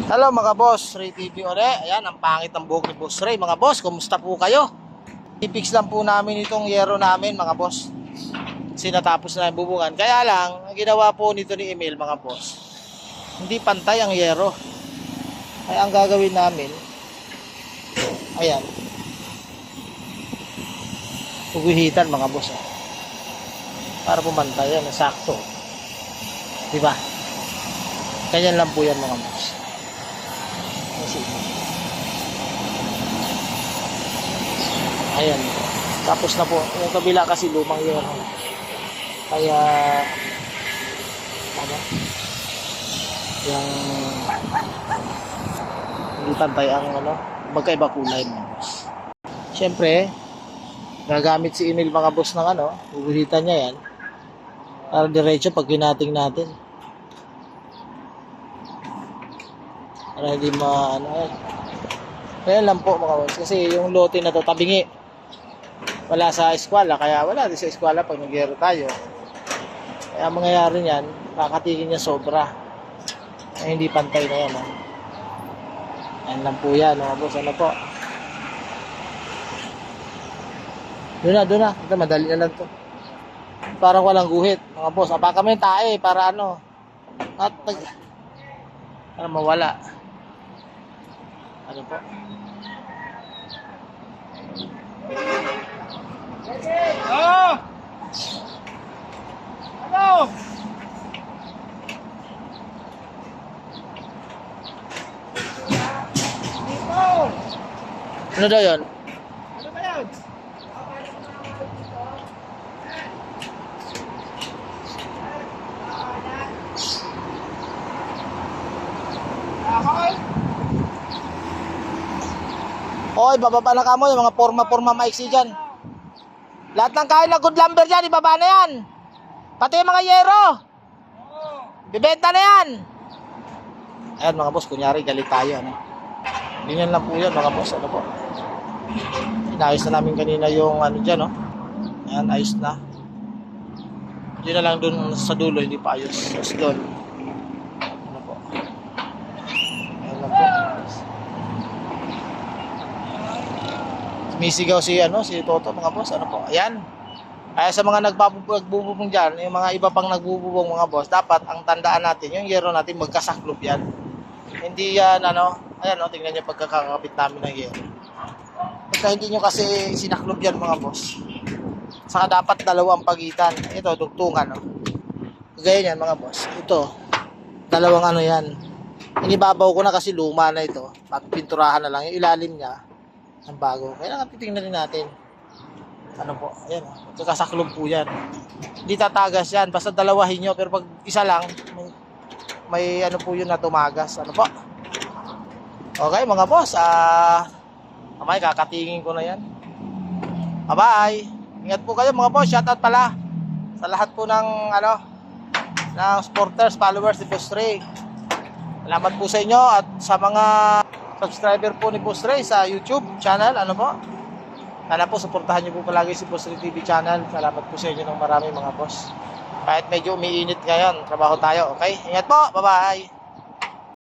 Hello mga boss, Ray TV uli. Ayan, ang pangit ng buhok ni Boss Ray. Mga boss, kumusta po kayo? I-fix lang po namin itong yero namin mga boss. Kasi natapos na yung bubungan. Kaya lang, ang ginawa po nito ni Emil mga boss, hindi pantay ang yero. Kaya ang gagawin namin, ayan, puguhitan mga boss. Para pumantay yan, sakto. Diba? Ganyan lang po yan mga boss. Ayan. Tapos na po. Yung kabila kasi lumang yero. Kaya ano? Yung hindi pantay ang ano, magkaiba kulay mga boss. Siyempre, gagamit si Emil mga boss ng ano, guguhitan niya yan. Para diretso pag ginating natin. Para hindi ano yan. Kaya lang po mga boss. Kasi yung lote na to tabingi. Wala sa eskwela. Kaya wala din sa eskwela pag nagyero tayo. Kaya mangyayari niyan, kakatigin niya sobra. Kaya hindi pantay na yan. Yan lang po yan mga boss. Ano po? Doon na. Ito madali na lang to. Parang walang guhit mga boss. Apakan mo yung tae para ano. At para mawala. Ano po? Oh! Ano? Dito! Ano daw yun? Ano ba yan? Ahoy! Oy, bababa na ka mo yung mga forma-forma maiksi dyan. Lahat ng kain na good lumber dyan, ibaba na yan. Pati yung mga yero. Bibenta na yan. Ayan mga boss, kunyari galit tayo. Ano? Ganyan lang po yan mga boss. Ano po? Inayos na namin kanina yung ano dyan. No? Ayan, ayos na. Hindi na lang dun sa dulo, hindi pa ayos. Tapos dun. Ano po? Ayan lang po. Misigaw si Toto mga boss. Ano po? Ayan. Kaya sa mga nagbububong dyan, yung mga iba pang nagbububong mga boss, dapat ang tandaan natin, yung yero natin magkasaklop yan. Hindi yan, ayan tingnan nyo pagkakakapit namin ng yero. Pagka hindi nyo kasi sinaklop yan mga boss, saka dapat dalawang pagitan. Ito, dugtungan, Gaya yan mga boss. Ito, dalawang yan. Inibabaw ko na kasi luma na ito. Pagpinturahan na lang, yung ilalim niya, ang bago. Kaya titingnan din natin. Ano po, ayan, kakasaklob po yan. Hindi tatagas yan, basta dalawahin nyo. Pero pag isa lang, may ano po yun na tumagas. Ano po? Okay mga boss, mamay kakatingin ko na yan. Bye-bye. Ingat po kayo mga boss, shoutout pala sa lahat po ng ng supporters, followers ni Boss Ray. Salamat po sa inyo at sa mga subscriber po ni Boss Ray sa YouTube channel. Ano po? Sana po, suportahan niyo po palagi si Boss Ray TV channel. Salamat po sa inyo ng marami mga boss. Kahit medyo umiinit ngayon, trabaho tayo, okay? Ingat po, bye-bye!